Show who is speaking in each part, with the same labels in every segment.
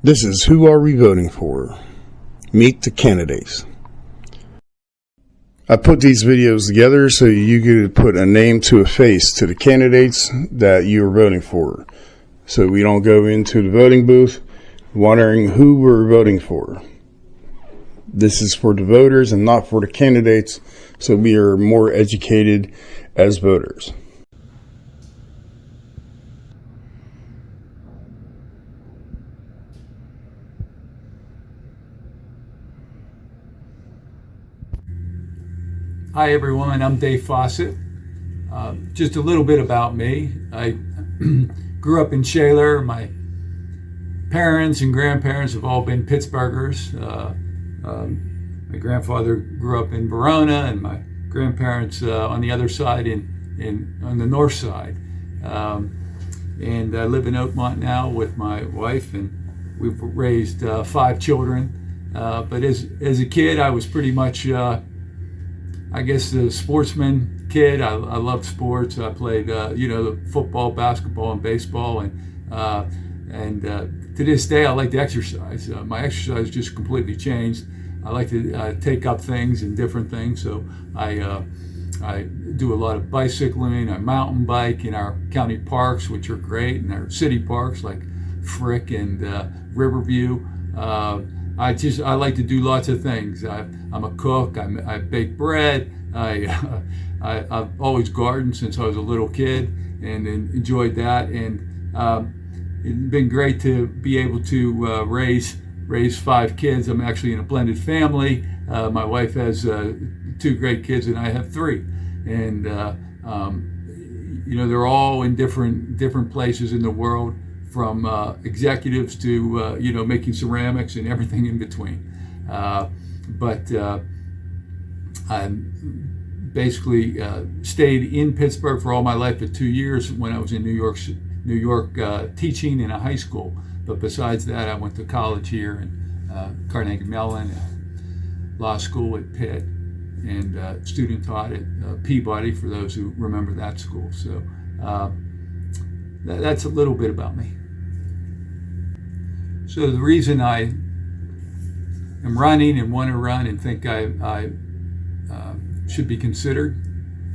Speaker 1: This is Who Are We Voting For? Meet the candidates. I put these videos together so you could put a name to a face to the candidates that you're voting for. So we don't go into the voting booth wondering who we're voting for. This is for the voters and not for the candidates, so we are more educated as voters.
Speaker 2: Hi everyone, I'm Dave Fawcett. Just a little bit about me. I grew up in Shaler. My parents and grandparents have all been Pittsburghers. My grandfather grew up in Verona, and my grandparents on the other side on the north side. And I live in Oakmont now with my wife, and we've raised 5 children. But as a kid, I was pretty much I guess the sportsman kid. I loved sports. I played, the football, basketball, and baseball, and to this day, I like to exercise. My exercise just completely changed. I like to take up things and different things. So I do a lot of bicycling. I mountain bike in our county parks, which are great, and our city parks like Frick and Riverview. I like to do lots of things. I'm a cook. I bake bread. I've always gardened since I was a little kid, and enjoyed that. And it's been great to be able to raise 5 kids. I'm actually in a blended family. My wife has 2 great kids, and I have 3. And they're all in different places in the world, from executives to making ceramics and everything in between. But I basically stayed in Pittsburgh for all my life for 2 years when I was in New York teaching in a high school. But besides that, I went to college here in Carnegie Mellon, law school at Pitt, and student taught at Peabody, for those who remember that school. So that's a little bit about me. So the reason I am running and want to run and think I should be considered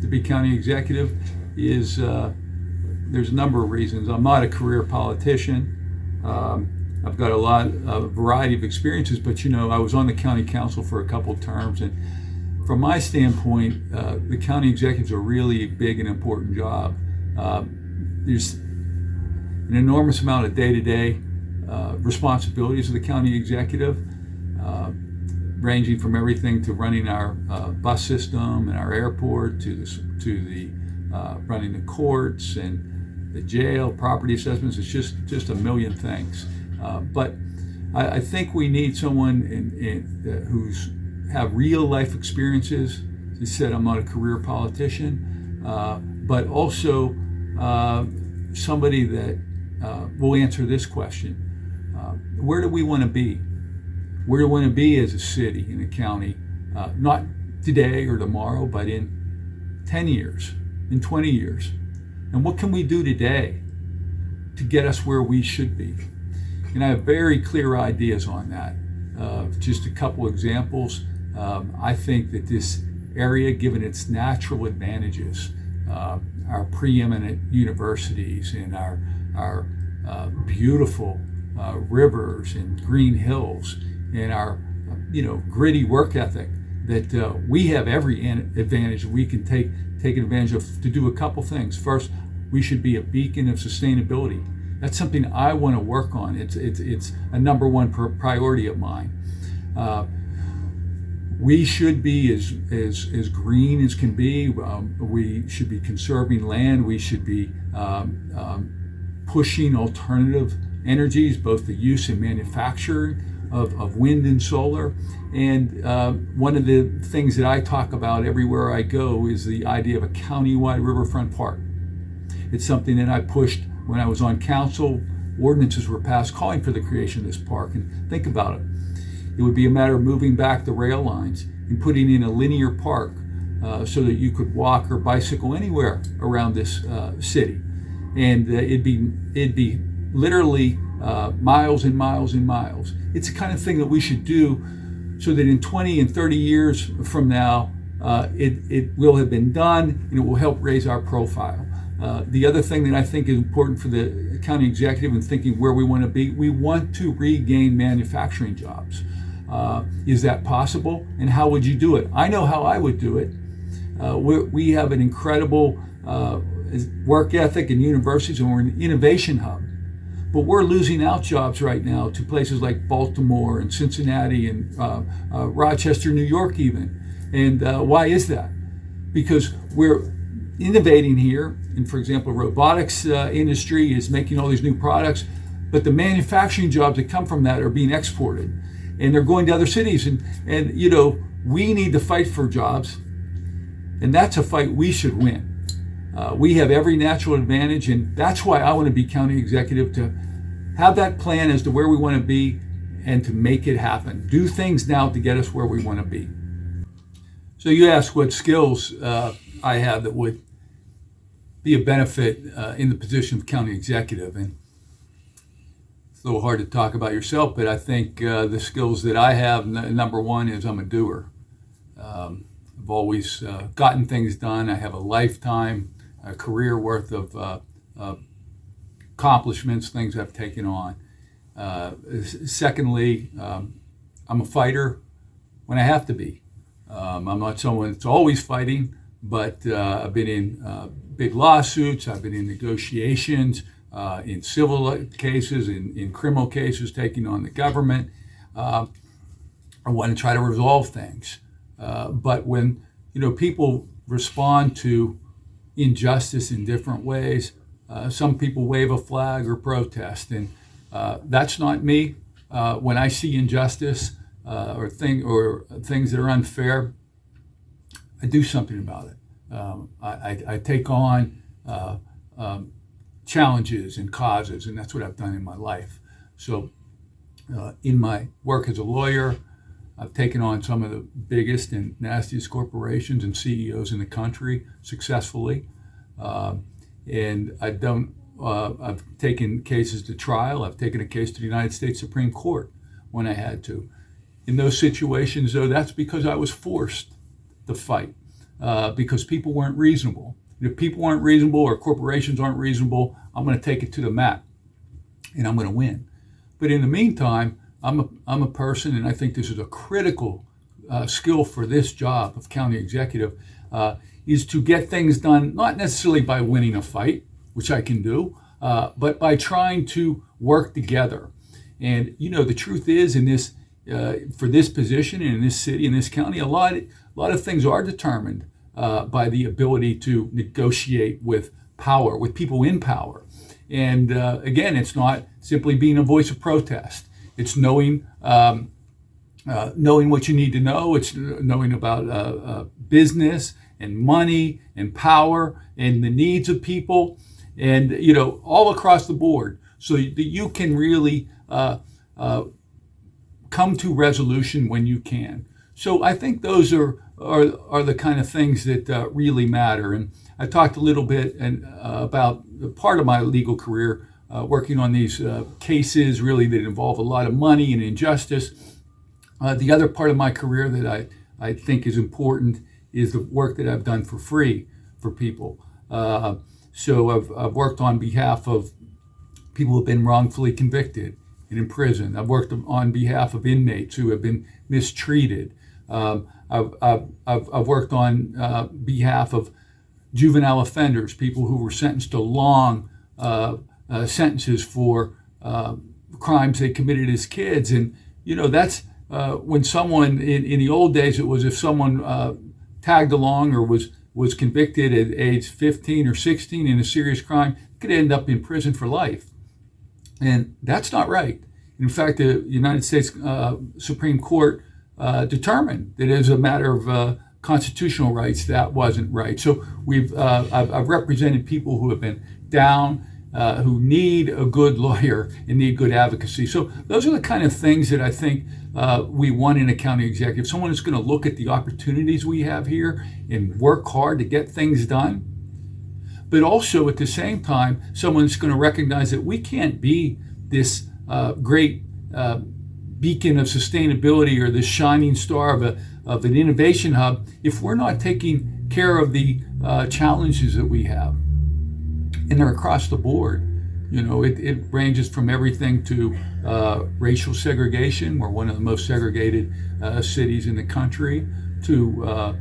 Speaker 2: to be county executive is there's a number of reasons. I'm not a career politician. I've got a variety of experiences, but I was on the county council for a couple of terms, and from my standpoint, the county executives are really a big and important job. There's an enormous amount of day-to-day responsibilities of the county executive, ranging from everything to running our bus system and our airport to the running the courts and the jail, property assessments. It's just a million things. But I think we need someone who's have real life experiences. As I said, I'm not a career politician, but also somebody that will answer this question. Where do we want to be? Where do we want to be as a city, in a county, not today or tomorrow, but in 10 years, in 20 years? And what can we do today to get us where we should be? And I have very clear ideas on that. Just a couple examples. I think that this area, given its natural advantages, our preeminent universities and our beautiful rivers and green hills, and our gritty work ethic, that we have every advantage we can take advantage of to do a couple things. First, we should be a beacon of sustainability. That's something I want to work on. It's a number one priority of mine. We should be as green as can be. We should be conserving land. We should be pushing alternative energies, both the use and manufacture of wind and solar. And one of the things that I talk about everywhere I go is the idea of a county-wide riverfront park. It's something that I pushed when I was on council. Ordinances were passed calling for the creation of this park. And think about it. It would be a matter of moving back the rail lines and putting in a linear park so that you could walk or bicycle anywhere around this city. And it'd be literally miles and miles and miles. It's the kind of thing that we should do so that in 20 and 30 years from now, it will have been done and it will help raise our profile. The other thing that I think is important for the county executive in thinking where we want to be, we want to regain manufacturing jobs. Is that possible? And how would you do it? I know how I would do it. We have an incredible work ethic in universities, and we're an innovation hub. But we're losing out jobs right now to places like Baltimore and Cincinnati and Rochester, New York even. And why is that? Because we're innovating here. And for example, robotics industry is making all these new products, but the manufacturing jobs that come from that are being exported. And they're going to other cities. And you know, we need to fight for jobs. And that's a fight we should win. We have every natural advantage, and that's why I want to be county executive, to have that plan as to where we want to be and to make it happen. Do things now to get us where we want to be. So you ask what skills I have that would be a benefit in the position of county executive. And it's a little hard to talk about yourself, but I think the skills that I have, number one is I'm a doer. I've always gotten things done. I have a lifetime, a career worth of accomplishments, things I've taken on. Secondly, I'm a fighter when I have to be. I'm not someone that's always fighting, but I've been in big lawsuits, I've been in negotiations, in civil cases, in criminal cases, taking on the government. I want to try to resolve things. But when people respond to injustice in different ways, some people wave a flag or protest, and that's not me. When I see injustice or things that are unfair, I do something about it. I take on challenges and causes, and that's what I've done in my life. So in my work as a lawyer, I've taken on some of the biggest and nastiest corporations and CEOs in the country successfully. And I've taken cases to trial. I've taken a case to the United States Supreme Court when I had to. In those situations, though, that's because I was forced to fight because people weren't reasonable. If people aren't reasonable or corporations aren't reasonable, I'm going to take it to the mat and I'm going to win. But in the meantime, I'm a person, and I think this is a critical skill for this job of county executive, is to get things done, not necessarily by winning a fight, which I can do, but by trying to work together. And the truth is, in this for this position and in this city, in this county, a lot of things are determined by the ability to negotiate with power, with people in power. And again, it's not simply being a voice of protest. It's knowing what you need to know. It's knowing about business and money and power and the needs of people, and all across the board, so that you can really come to resolution when you can. So I think those are the kind of things that really matter. And I talked a little bit about part of my legal career working on these cases really that involve a lot of money and injustice. The other part of my career that I think is important is the work that I've done for free for people. So I've worked on behalf of people who have been wrongfully convicted and in prison. I've worked on behalf of inmates who have been mistreated. I've worked on behalf of juvenile offenders, people who were sentenced to long sentences for crimes they committed as kids. And that's when someone in the old days, it was if someone tagged along or was convicted at age 15 or 16 in a serious crime, could end up in prison for life. And that's not right. In fact, the United States Supreme Court determined that as a matter of constitutional rights, that wasn't right. So I've represented people who have been down, who need a good lawyer and need good advocacy. So those are the kind of things that I think we want in a county executive. Someone who's going to look at the opportunities we have here and work hard to get things done, but also at the same time, someone's going to recognize that we can't be this great beacon of sustainability or this shining star of an innovation hub if we're not taking care of the challenges that we have. And they're across the board. It ranges from everything to racial segregation. We're one of the most segregated cities in the country, to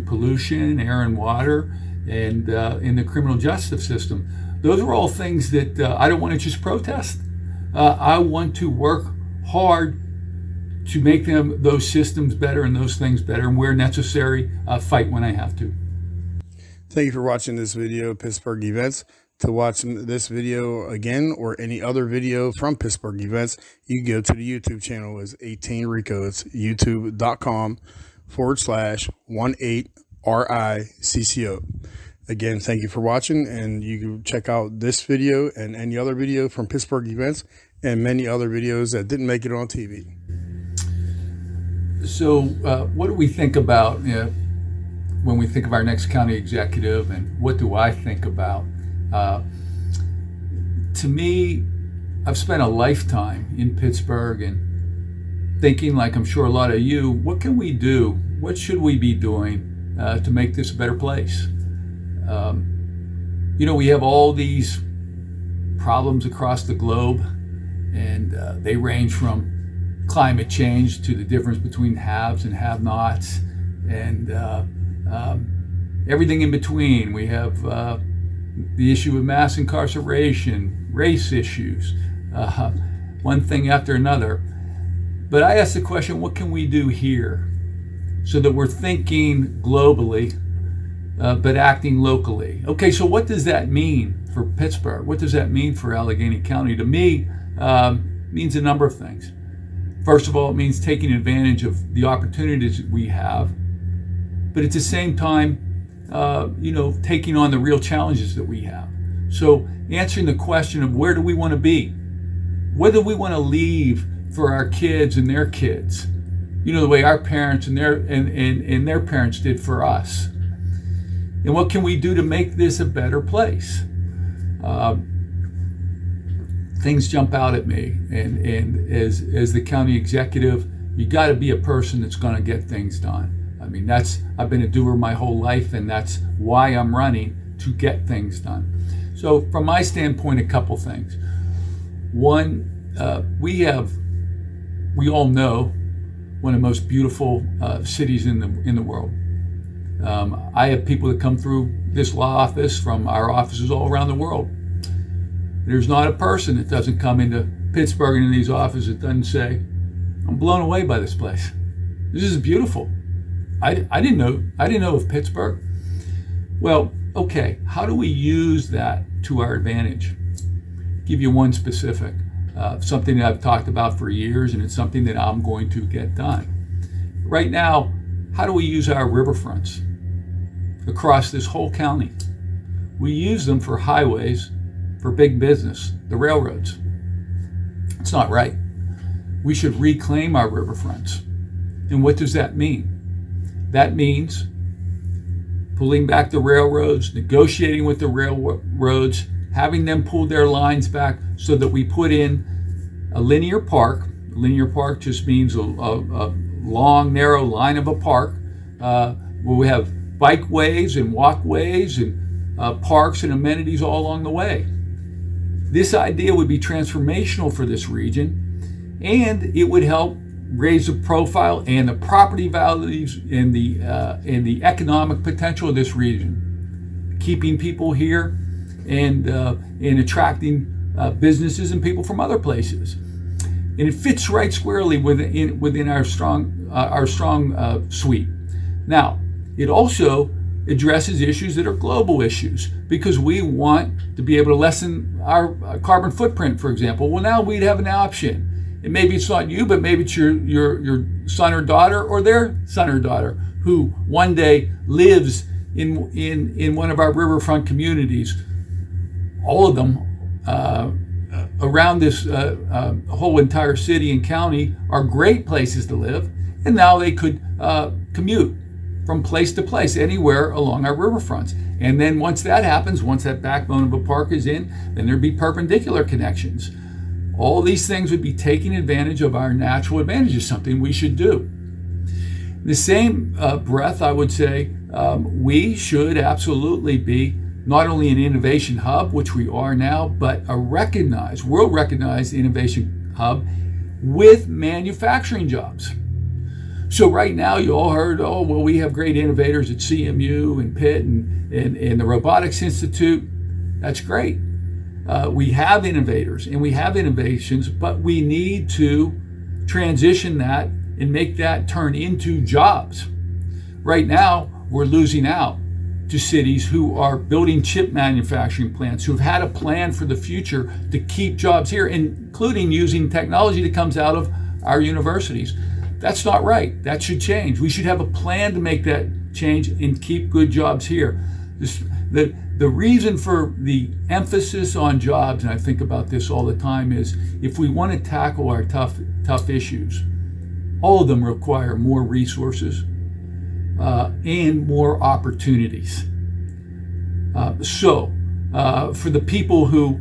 Speaker 2: pollution, air and water, and in the criminal justice system. Those are all things that I don't want to just protest. I want to work hard to make those systems better and those things better, and where necessary, fight when I have to.
Speaker 1: Thank you for watching this video of Pittsburgh Events. To watch this video again or any other video from Pittsburgh Events, you can go to the YouTube channel as 18 Ricco. It's youtube.com/18RICCO. Again, thank you for watching, and you can check out this video and any other video from Pittsburgh Events and many other videos that didn't make it on TV.
Speaker 2: So what do we think about when we think of our next county executive, and what do I think about? To me, I've spent a lifetime in Pittsburgh and thinking, like I'm sure a lot of you, what can we do? What should we be doing to make this a better place? We have all these problems across the globe, and they range from climate change to the difference between haves and have-nots, and everything in between. We have the issue of mass incarceration, race issues, one thing after another. But I ask the question, what can we do here so that we're thinking globally, but acting locally? Okay, so what does that mean for Pittsburgh? What does that mean for Allegheny County? To me, it means a number of things. First of all, it means taking advantage of the opportunities that we have, but at the same time, taking on the real challenges that we have. So answering the question of where do we want to be? What do we want to leave for our kids and their kids? The way our parents and their parents did for us. And what can we do to make this a better place? Things jump out at me, and as the county executive, you got to be a person that's going to get things done. I mean, I've been a doer my whole life, and that's why I'm running, to get things done. So from my standpoint, a couple things. One, we all know one of the most beautiful cities in the world. I have people that come through this law office from our offices all around the world. There's not a person that doesn't come into Pittsburgh and in these offices that doesn't say, I'm blown away by this place. This is beautiful. I didn't know of Pittsburgh. Well, okay, how do we use that to our advantage? Give you one specific, something that I've talked about for years, and it's something that I'm going to get done. Right now, how do we use our riverfronts across this whole county? We use them for highways, for big business, the railroads. It's not right. We should reclaim our riverfronts. And what does that mean? That means pulling back the railroads, negotiating with the railroads, having them pull their lines back so that we put in a linear park. A linear park just means a long, narrow line of a park where we have bikeways and walkways and parks and amenities all along the way. This idea would be transformational for this region, and it would help raise the profile and the property values and the economic potential of this region, keeping people here and attracting businesses and people from other places. And it fits right squarely within our strong suite. Now, it also addresses issues that are global issues, because we want to be able to lessen our carbon footprint, for example. Well, now we'd have an option. And maybe it's not you, but maybe it's your son or daughter, or their son or daughter, who one day lives in one of our riverfront communities. All of them around this whole entire city and county are great places to live, and now they could commute from place to place, anywhere along our riverfronts. And then once that happens, once that backbone of a park is in, then there'd be perpendicular connections. All these things would be taking advantage of our natural advantages, something we should do. In the same breath, I would say we should absolutely be not only an innovation hub, which we are now, but a world recognized innovation hub with manufacturing jobs. So right now you all heard, oh, well, we have great innovators at CMU and Pitt and the Robotics Institute. That's great. We have innovators and we have innovations, but we need to transition that and make that turn into jobs. Right now, we're losing out to cities who are building chip manufacturing plants, who have had a plan for the future to keep jobs here, including using technology that comes out of our universities. That's not right. That should change. We should have a plan to make that change and keep good jobs here. The reason for the emphasis on jobs, and I think about this all the time, is if we want to tackle our tough issues, all of them require more resources and more opportunities. So for the people who,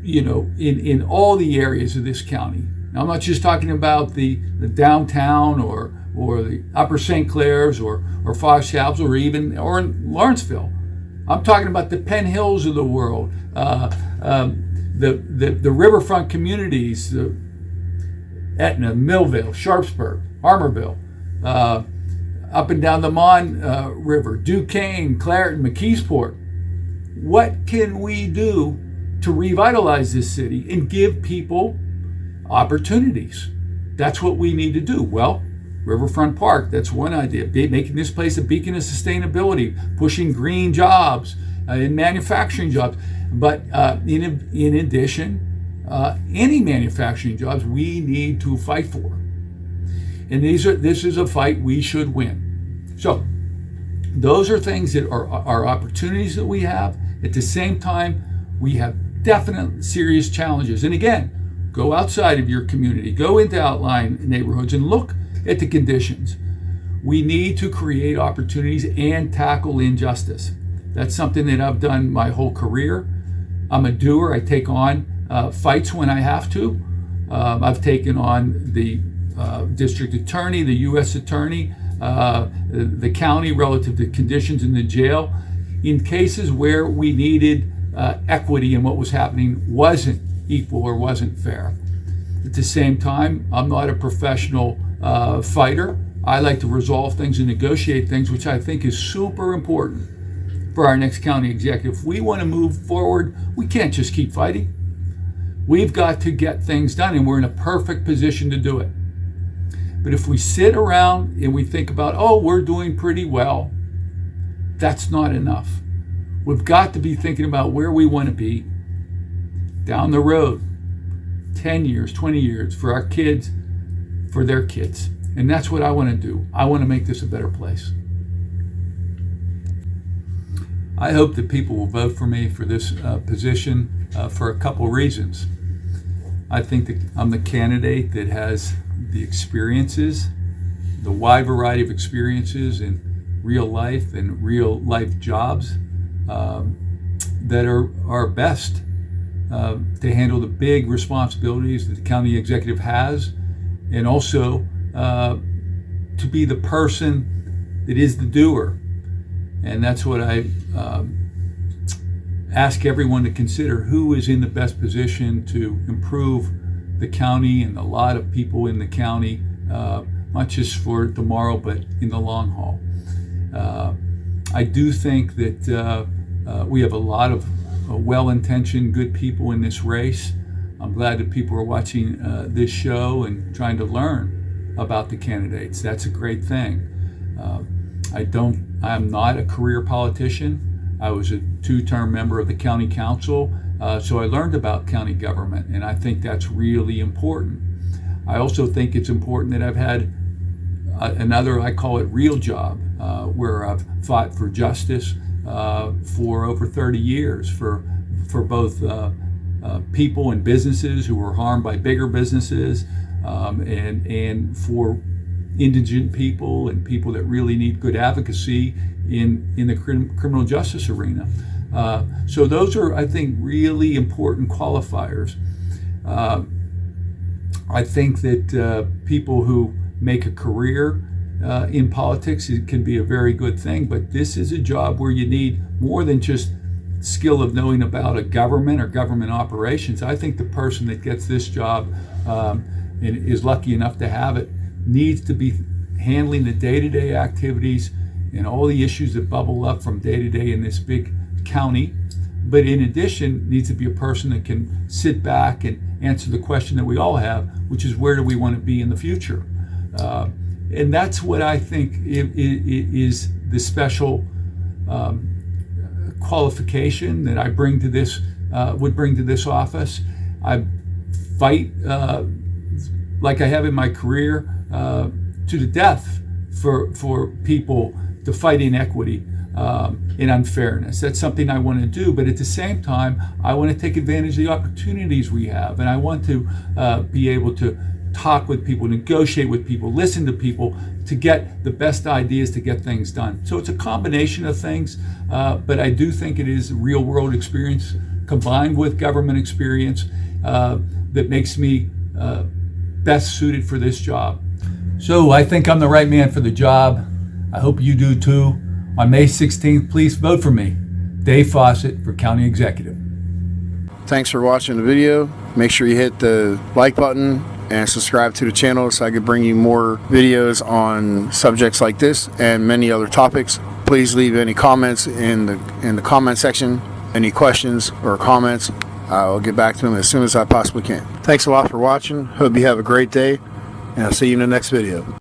Speaker 2: in all the areas of this county, now I'm not just talking about the downtown or the Upper St. Clairs or Fawcett or in Lawrenceville. I'm talking about the Penn Hills of the world, the riverfront communities, Etna, Millville, Sharpsburg, Harmarville, up and down the Mon River, Duquesne, Clareton, McKeesport. What can we do to revitalize this city and give people opportunities? That's what we need to do. Well, Riverfront Park, that's one idea. Making this place a beacon of sustainability, pushing green jobs and manufacturing jobs. But in addition, any manufacturing jobs we need to fight for. And this is a fight we should win. So those are things that are opportunities that we have. At the same time, we have definite serious challenges. And again, go outside of your community, go into outlying neighborhoods and look at the conditions. We need to create opportunities and tackle injustice. That's something that I've done my whole career. I'm a doer. I take on fights when I have to. I've taken on the district attorney, the U.S. attorney, the county relative to conditions in the jail in cases where we needed equity and what was happening wasn't equal or wasn't fair. At the same time, I'm not a professional fighter. I like to resolve things and negotiate things, which I think is super important for our next county executive. If we want to move forward, we can't just keep fighting. We've got to get things done, and we're in a perfect position to do it. But if we sit around and we think about, oh, we're doing pretty well, that's not enough. We've got to be thinking about where we want to be down the road, 10 years, 20 years, for our kids, for their kids. And that's what I want to do. I want to make this a better place. I hope that people will vote for me for this position for a couple reasons. I think that I'm the candidate that has the experiences, the wide variety of experiences in real life and real life jobs that are best to handle the big responsibilities that the county executive has, and also to be the person that is the doer. And that's what I ask everyone to consider: who is in the best position to improve the county and a lot of people in the county, not just for tomorrow, but in the long haul. I do think that we have a lot of well-intentioned, good people in this race. I'm glad that people are watching this show and trying to learn about the candidates. That's a great thing. I'm not a career politician. I was a 2-term member of the county council, so I learned about county government, and I think that's really important. I also think it's important that I've had another, I call it real job, where I've fought for justice for over 30 years for both people and businesses who were harmed by bigger businesses, and for indigent people and people that really need good advocacy in the criminal justice arena. So those are, I think, really important qualifiers. I think that people who make a career in politics, it can be a very good thing, but this is a job where you need more than just skill of knowing about a government or government operations. I think the person that gets this job and is lucky enough to have it needs to be handling the day-to-day activities and all the issues that bubble up from day-to-day in this big county. But in addition, needs to be a person that can sit back and answer the question that we all have, which is, where do we want to be in the future? And that's what I think is the special qualification that I bring to this, would bring to this office. I fight like I have in my career to the death for people to fight inequity and unfairness. That's something I want to do, but at the same time, I want to take advantage of the opportunities we have, and I want to be able to talk with people, negotiate with people, listen to people to get the best ideas to get things done. So it's a combination of things, but I do think it is real world experience combined with government experience that makes me best suited for this job. So I think I'm the right man for the job. I hope you do too. On May 16th, please vote for me, Dave Fawcett, for County Executive.
Speaker 1: Thanks for watching the video. Make sure you hit the like button and subscribe to the channel so I can bring you more videos on subjects like this and many other topics. Please leave any comments in the comment section. Any questions or comments, I'll get back to them as soon as I possibly can. Thanks a lot for watching. Hope you have a great day, and I'll see you in the next video.